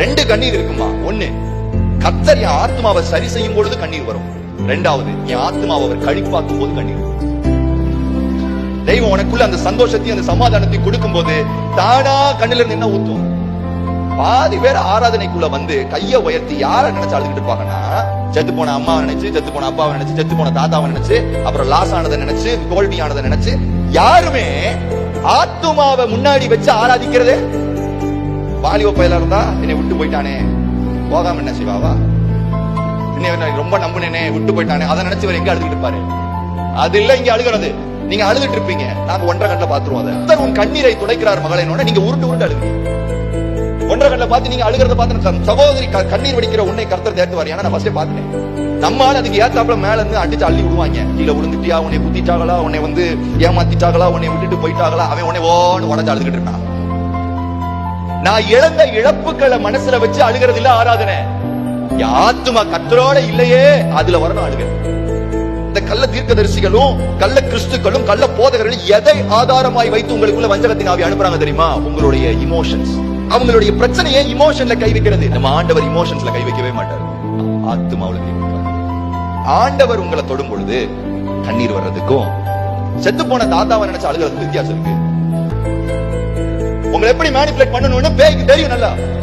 ரெண்டு கண்ணீர் இருக்குமா. ஒண்ணு, கர்த்தர் என் ஆத்மாவை சரி செய்யும் பொழுது கண்ணீர் வரும். ரெண்டாவது, என் ஆத்மாவை அவர் கழிப்பாக்கும் போது கண்ணீர் வரும். தெய்வம் உனக்குள்ள அந்த சந்தோஷத்தையும் அந்த சமாதானத்தையும் கொடுக்கும் போது தானா கண்ணுல இருந்து என்ன ஊத்தும். பாதி பேர் ஆராதனைக்குள்ள வந்து கைய உயர்த்தி யார நினைச்சு அழுதுகிட்டு இருப்பாங்கன்னா, செத்து போன அம்மாவை நினைச்சு, செத்து போன அப்பாவை நினைச்சு, செத்து போன தாத்தாவை நினைச்சு, அப்புறம் லாஸ் ஆனதை நினைச்சு, தோல்வியானதை நினைச்சு. யாருமே ஆத்துமாவை முன்னாடி வச்சு ஆராதிக்கிறதே. வாலிப பயலா இருந்தா என்னை விட்டு போயிட்டானே, போகாம என்ன செய்வாவா, என்ன ரொம்ப நம்புனேனே விட்டு போயிட்டானே, அதை நினைச்சு எங்க அழுதுகிட்டு இருப்பாரு. அது இல்ல இங்க அழுகிறது. நீங்க அழுதுட்டு இருப்பீங்க, நாங்க ஒன்றரை கண்ணில் பாத்துருவோம். அதை உன் கண்ணீரை துடைக்கிறார் மகளேனோட நீங்க உருண்டு உருண்டு அழுகு. ஒன்றரை கண்ணில் பார்த்து நீங்க அழுகிறத பார்த்து சகோதரி கண்ணீர் வடிக்கிற உன்னை கர்த்தர் தேர்த்துவார். ஏன்னா நான் ஃபர்ஸ்டே பாத்துட்டேன். நம்மால அதுக்கு ஏத்தாப்புல மேல இருந்து அடிச்சு அள்ளி விடுவாங்க. கீழே விழுந்துட்டியா, உன்னை குத்திட்டாங்களா, உன்னை வந்து ஏமாத்திட்டாங்களா, உன்னை விட்டுட்டு போயிட்டாங்களா, அவன் உன்னை ஓன்னு உடஞ்சு அழுதுகிட்டு இருக்கான். நான் இழந்த இழப்புகளை மனசுல வச்சு அழுகிறது இல்ல ஆராதனை. ஆத்துமா கர்த்தரோட இல்லையே, அதுல வரணும் அழுக. இந்த கள்ள தீர்க்கதரிசிகளும் கள்ள கிறிஸ்துக்களும் கள்ள போதகர்களும் எதை ஆதாரமாய் வைத்து உங்களுக்குள்ள வஞ்சகத்தின் ஆவி அனுப்புறாங்க தெரியுமா? உங்களுடைய இமோஷன்ஸ். அவங்களுடைய பிரச்சனையை இமோஷன்ல கை வைக்கிறது. நம்ம ஆண்டவர் இமோஷன்ஸ்ல கை வைக்கவே மாட்டார், ஆத்துமாவுல கை வைப்பார். ஆண்டவர் உங்களை தொடும் பொழுது கண்ணீர் வர்றதுக்கும் செத்து போன தாத்தாவை நினைச்சு அழுகிறதுக்கும் வித்தியாசம் இருக்கு. உங்களை எப்படி மேனிபுலேட் பண்ணணும்னு பேய்க்கு தெரியும் நல்லா.